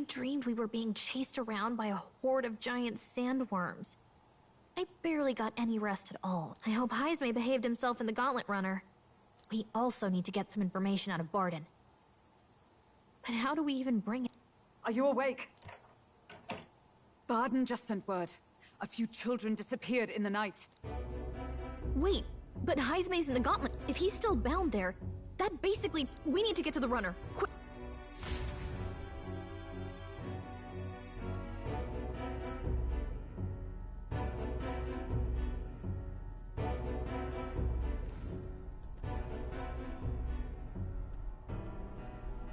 dreamed we were being chased around by a horde of giant sandworms. I barely got any rest at all. I hope Heisme behaved himself in the Gauntlet Runner. We also need to get some information out of Barden. But how do we even bring it? Are you awake? Barden just sent word. A few children disappeared in the night. Wait, but Heisme's in the Gauntlet. If he's still bound there, that basically... We need to get to the runner. Quick!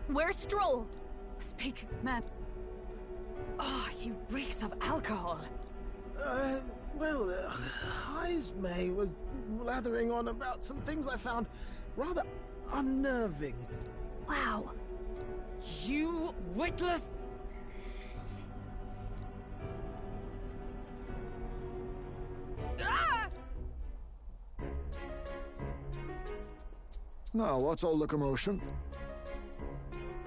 Where's Stroll? Speak, man. Oh, he reeks of alcohol. Heisme was blathering on about some things I found rather unnerving. Wow. You witless... Ah! Now, what's all the commotion?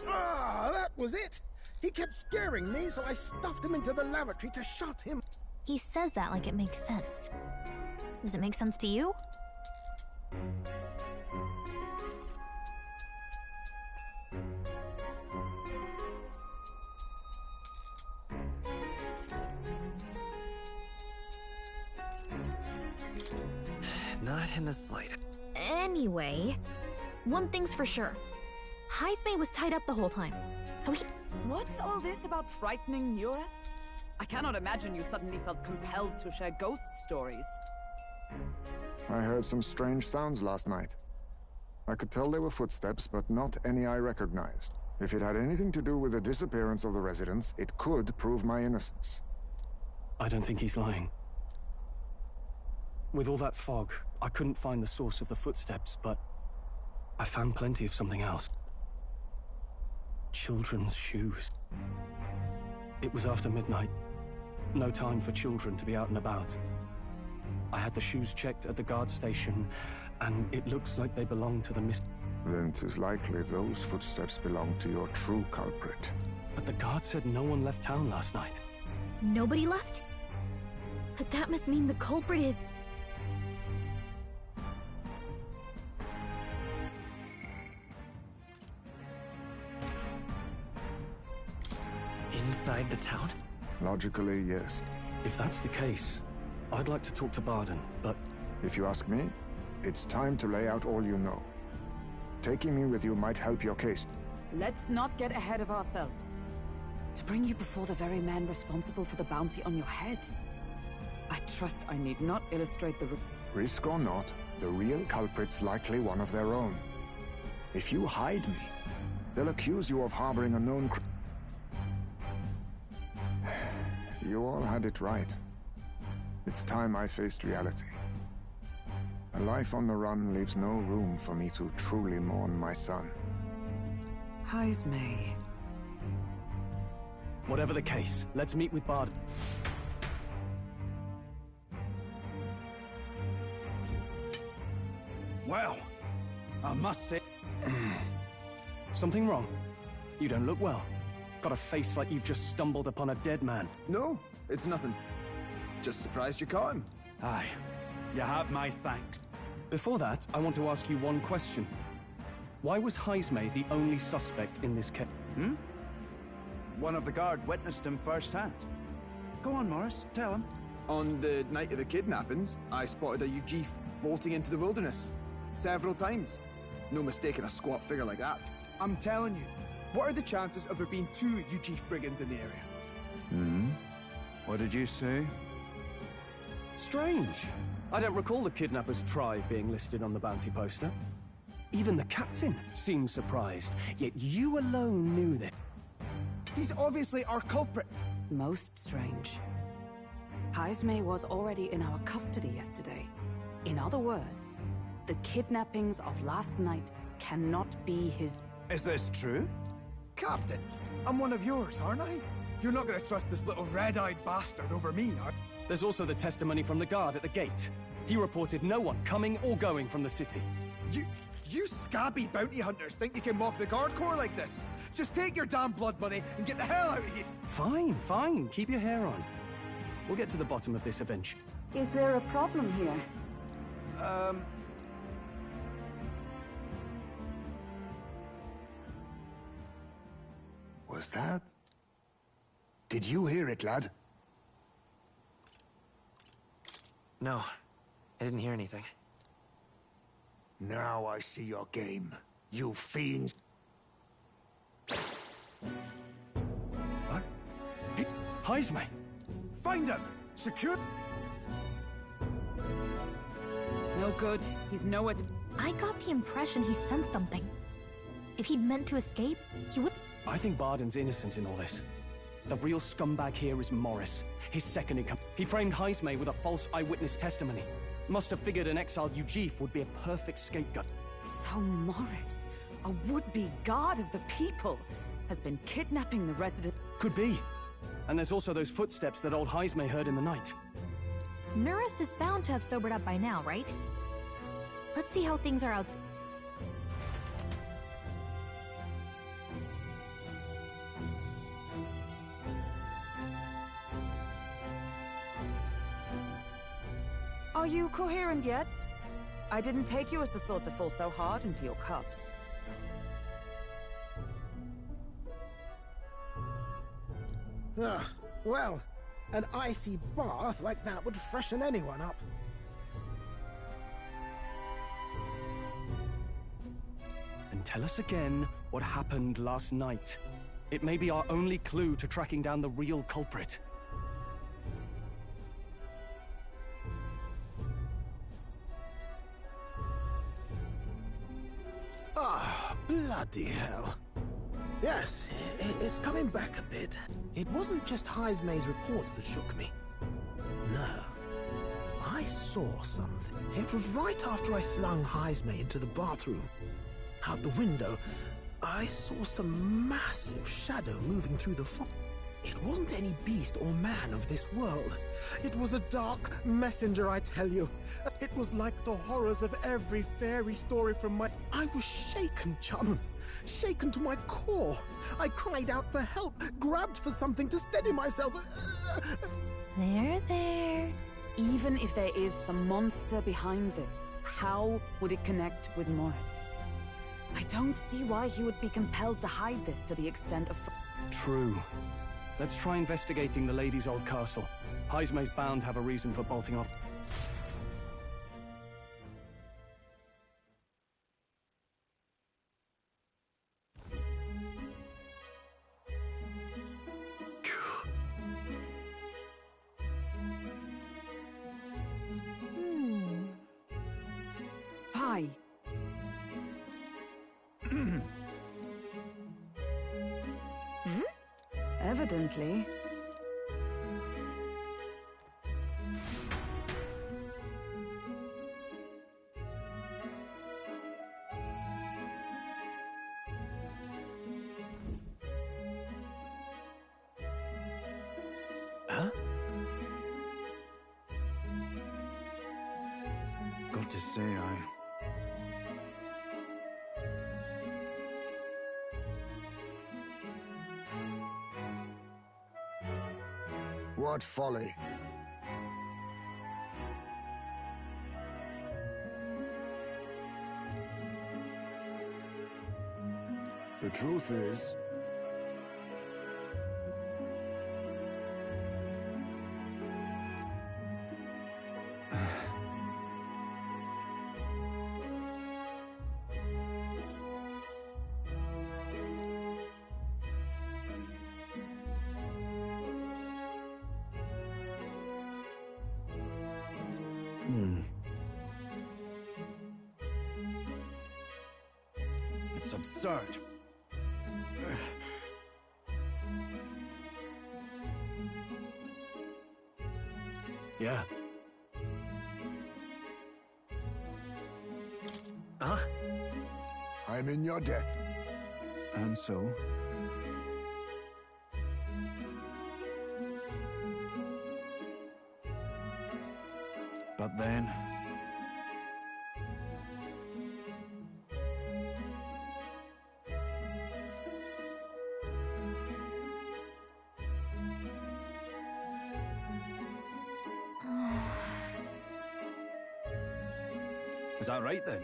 Ah, that was it! He kept scaring me, so I stuffed him into the lavatory to shut him. He says that like it makes sense. Does it make sense to you? Not in the slightest. Anyway, one thing's for sure. Heisme was tied up the whole time, so he... What's all this about frightening Neurus? I cannot imagine you suddenly felt compelled to share ghost stories. I heard some strange sounds last night. I could tell they were footsteps, but not any I recognized. If it had anything to do with the disappearance of the residents, it could prove my innocence. I don't think he's lying. With all that fog, I couldn't find the source of the footsteps, but I found plenty of something else. Children's shoes. It was after midnight. No time for children to be out and about. I had the shoes checked at the guard station, and it looks like they belong to the Then 'tis likely those footsteps belong to your true culprit. But the guard said no one left town last night. Nobody left? But that must mean the culprit is... Inside the town? Logically, yes. If that's the case, I'd like to talk to Barden, but... If you ask me, it's time to lay out all you know. Taking me with you might help your case. Let's not get ahead of ourselves. To bring you before the very man responsible for the bounty on your head. I trust I need not illustrate the... Risk or not, the real culprit's likely one of their own. If you hide me, they'll accuse you of harboring a known You all had it right. It's time I faced reality. A life on the run leaves no room for me to truly mourn my son. Heisme. Whatever the case, let's meet with Barden. Well, I must say... Something wrong? You don't look well. Got a face like you've just stumbled upon a dead man. No, it's nothing. Just surprised you caught him. Aye, you have my thanks. Before that, I want to ask you one question. Why was Heisme the only suspect in this case? One of the guard witnessed him firsthand. Go on, Morris, tell him. On the night of the kidnappings, I spotted a UG bolting into the wilderness. Several times. No mistaking a squat figure like that. I'm telling you, what are the chances of there being 2 UG brigands in the area? What did you say? Strange. I don't recall the kidnapper's tribe being listed on the bounty poster. Even the captain seemed surprised, yet you alone knew that. He's obviously our culprit. Most strange. Heisme was already in our custody yesterday. In other words, the kidnappings of last night cannot be his... Is this true? Captain, I'm one of yours, aren't I? You're not gonna trust this little red-eyed bastard over me, are you? There's also the testimony from the guard at the gate. He reported no one coming or going from the city. You scabby bounty hunters think you can mock the Guard Corps like this? Just take your damn blood money and get the hell out of here! Fine, fine. Keep your hair on. We'll get to the bottom of this eventually. Is there a problem here? Was that? Did you hear it, lad? No, I didn't hear anything. Now I see your game, you fiends. What? Heisme! Find him! Secure... No good. He's nowhere to... I got the impression he sensed something. If he'd meant to escape, he would... I think Barden's innocent in all this. The real scumbag here is Morris, his second in command. He framed Heisme with a false eyewitness testimony. Must have figured an exiled Ujif would be a perfect scapegoat. So Morris, a would-be guard of the people, has been kidnapping the resident... Could be. And there's also those footsteps that old Heisme heard in the night. Nurus is bound to have sobered up by now, right? Let's see how things are out. Are you coherent yet? I didn't take you as the sort to fall so hard into your cups. Well, an icy bath like that would freshen anyone up. And tell us again what happened last night. It may be our only clue to tracking down the real culprit. Ah, bloody hell. Yes, it's coming back a bit. It wasn't just Heisme's reports that shook me. No. I saw something. It was right after I slung Heisme into the bathroom. Out the window, I saw some massive shadow moving through the fog. It wasn't any beast or man of this world. It was a dark messenger, I tell you. It was like the horrors of every fairy story from my... I was shaken, chums. Shaken to my core. I cried out for help, grabbed for something to steady myself. There. Even if there is some monster behind this, how would it connect with Morris? I don't see why he would be compelled to hide this to the extent of... True. Let's try investigating the lady's old castle. Heisme's bound to have a reason for bolting off. Fi. Evidently. Huh? Got to say, What folly. The truth is... It's absurd. Yeah. Huh? I'm in your debt. and so? But then... Is that right then?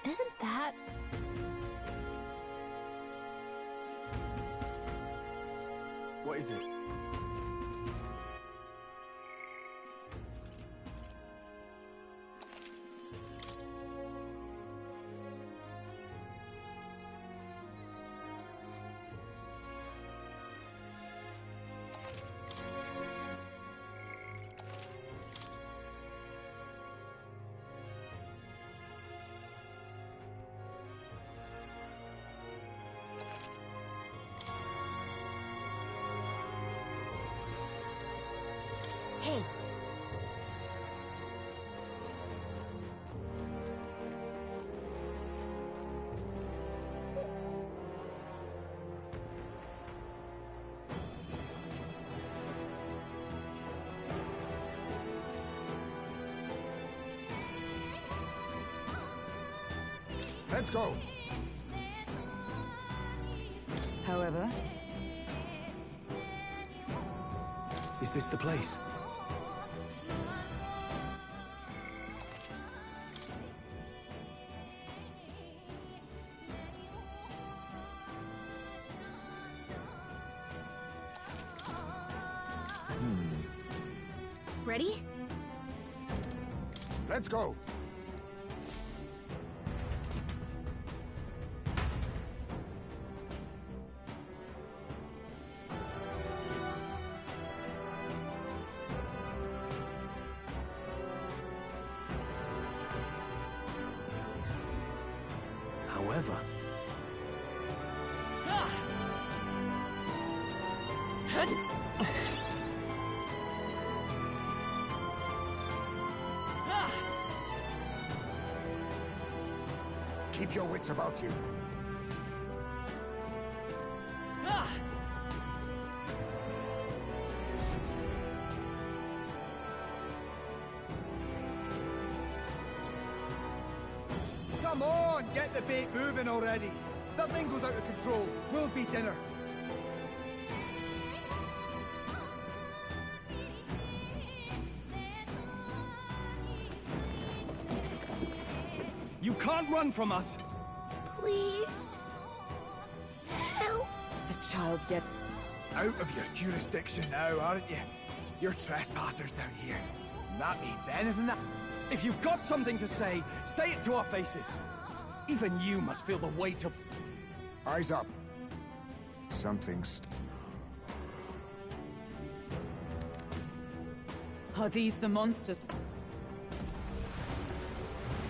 Isn't that... What is it? Hey. Let's go! However, Is this the place? Ready? Let's go! However... Keep your wits about you. Come on, get the bait moving already. If that thing goes out of control, we'll be dinner. You can't run from us! Please. Help. the child yet. Out of your jurisdiction now, aren't you? You're trespassers down here. And that means anything that... If you've got something to say it to our faces. Even you must feel the weight of... Eyes up. Something's... Are these the monsters?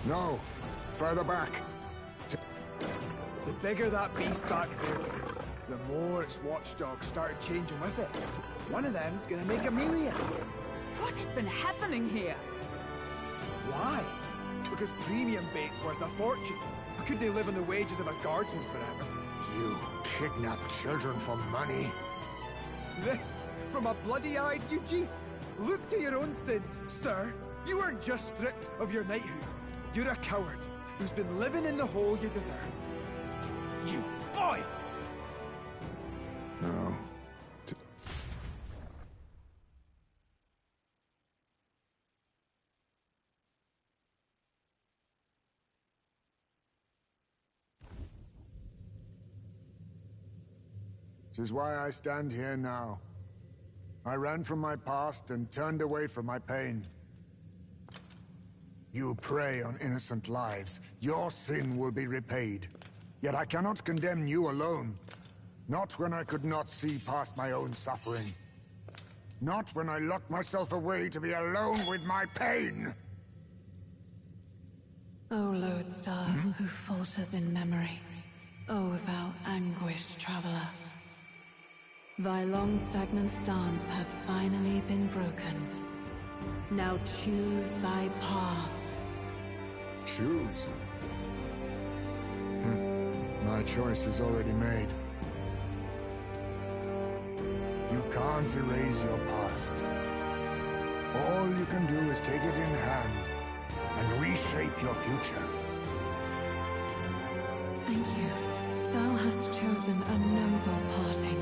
No. Further back. The bigger that beast back there grew, the more its watchdogs started changing with it. One of them's gonna make Amelia. What has been happening here? Why? Because premium bait's worth a fortune. How could they live on the wages of a guardsman forever? You kidnap children for money? This from a bloody-eyed Eugene. Look to your own sins, sir. You weren't just stripped of your knighthood. You're a coward who's been living in the hole you deserve. You foil! No. This is why I stand here now. I ran from my past and turned away from my pain. You prey on innocent lives. Your sin will be repaid. Yet I cannot condemn you alone. Not when I could not see past my own suffering. Not when I locked myself away to be alone with my pain. O lodestar, who falters in memory. O thou anguished traveler. Thy long stagnant stance hath finally been broken. Now choose thy path. Choose? My choice is already made. You can't erase your past. All you can do is take it in hand and reshape your future. Thank you. Thou hast chosen a noble parting.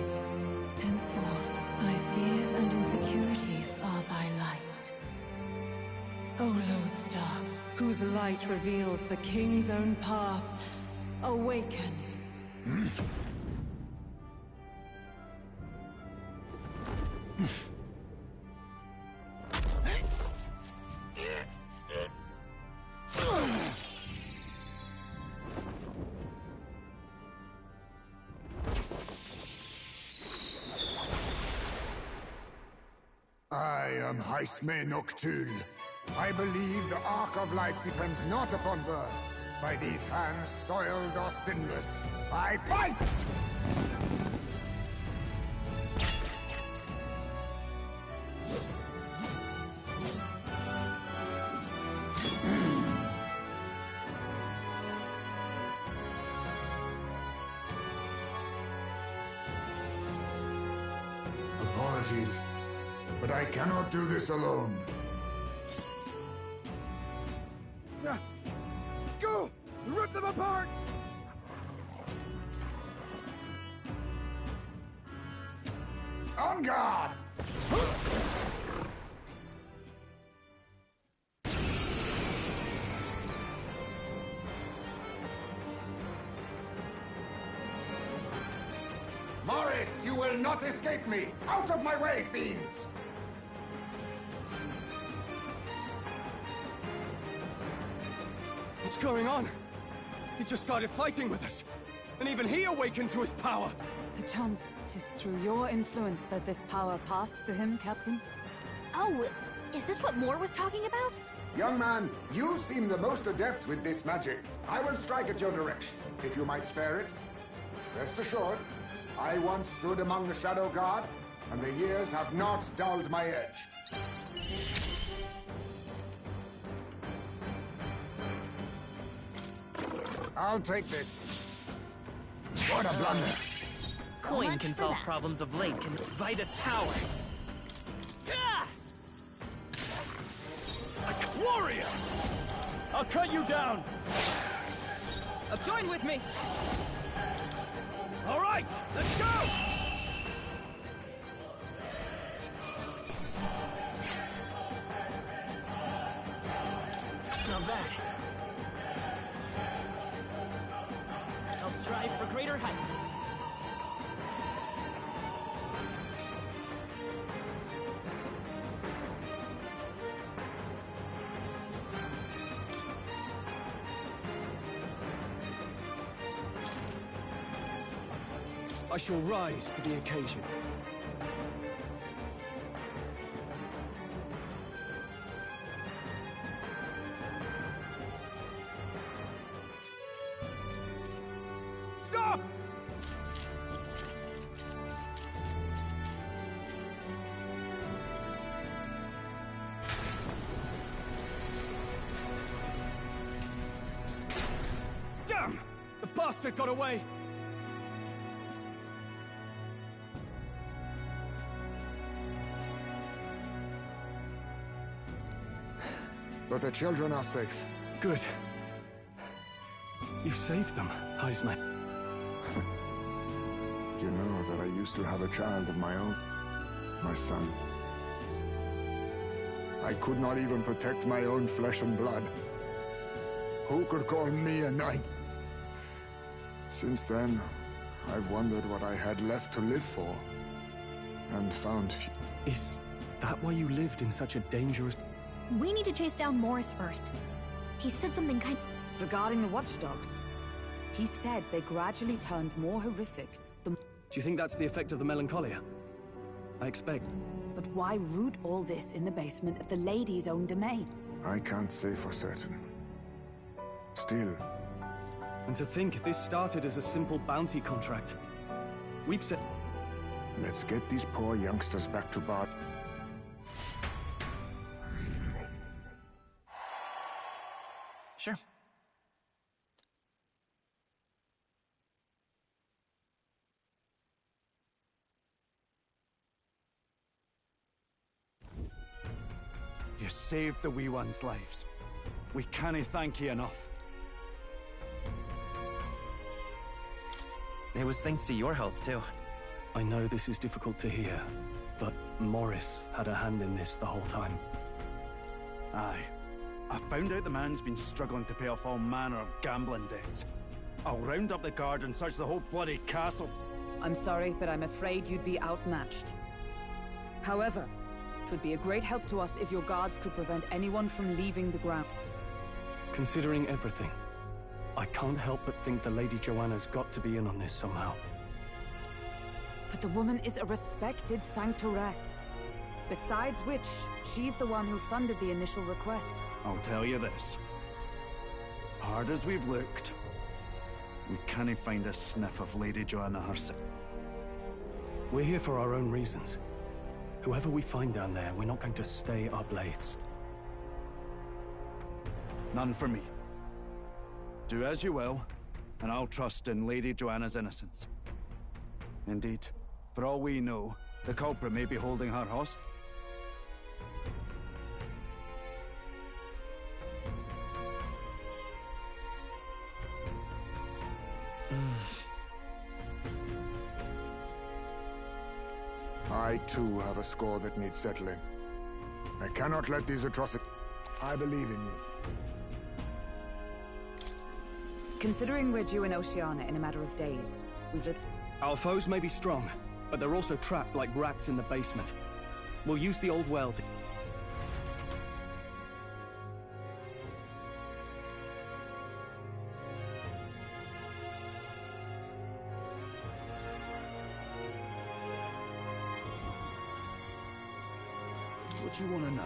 Henceforth, thy fears and insecurities are thy light. O Lodestar, whose light reveals the king's own path, awaken. I am Haisme Noctul. I believe the arc of life depends not upon birth. By these hands, soiled or sinless, I fight! Apologies, but I cannot do this alone. Go! Rip them apart! On guard! Morris, you will not escape me! Out of my way, fiends! What's going on? He just started fighting with us. And even he awakened to his power. Perchance 'tis through your influence that this power passed to him, Captain? Oh, is this what Moore was talking about? Young man, you seem the most adept with this magic. I will strike at your direction, if you might spare it. Rest assured, I once stood among the Shadow Guard, and the years have not dulled my edge. I'll take this. What a blunder. Coin much can for solve that. problems of late, can Vitus power. Gah! A warrior! I'll cut you down! Join with me! All right, let's go! Not bad. I'll strive for greater heights. I shall rise to the occasion. Stop! Damn! The bastard got away! But the children are safe. Good. You saved them, Heisman. You know that I used to have a child of my own. My son. I could not even protect my own flesh and blood. Who could call me a knight? Since then, I've wondered what I had left to live for. And found few. Is that why you lived in such a dangerous... We need to chase down Morris first. He said something kind... Regarding the watchdogs, he said they gradually turned more horrific the... Do you think that's the effect of the melancholia? I expect. But why root all this in the basement of the lady's own domain? I can't say for certain. Still, And to think this started as a simple bounty contract. We've said... let's get these poor youngsters back to Bard. Sure. You saved the wee ones' lives. We cannae thank you enough. It was thanks to your help, too. I know this is difficult to hear, but Morris had a hand in this the whole time. Aye. I found out the man's been struggling to pay off all manner of gambling debts. I'll round up the guard and search the whole bloody castle. I'm sorry, but I'm afraid you'd be outmatched. However, it would be a great help to us if your guards could prevent anyone from leaving the ground. Considering everything, I can't help but think the Lady Joanna's got to be in on this somehow. But the woman is a respected sanctoress. Besides which, she's the one who funded the initial request. I'll tell you this. Hard as we've looked, we cannae find a sniff of Lady Joanna herself. We're here for our own reasons. Whoever we find down there, we're not going to stay our blades. None for me. Do as you will, and I'll trust in Lady Joanna's innocence. Indeed, for all we know, the culprit may be holding her hostage. I too have a score that needs settling. I cannot let these atrocities... I believe in you. Considering we're due in Oceania in a matter of days, we've... Our foes may be strong, but they're also trapped like rats in the basement. We'll use the old well to... What you want to know?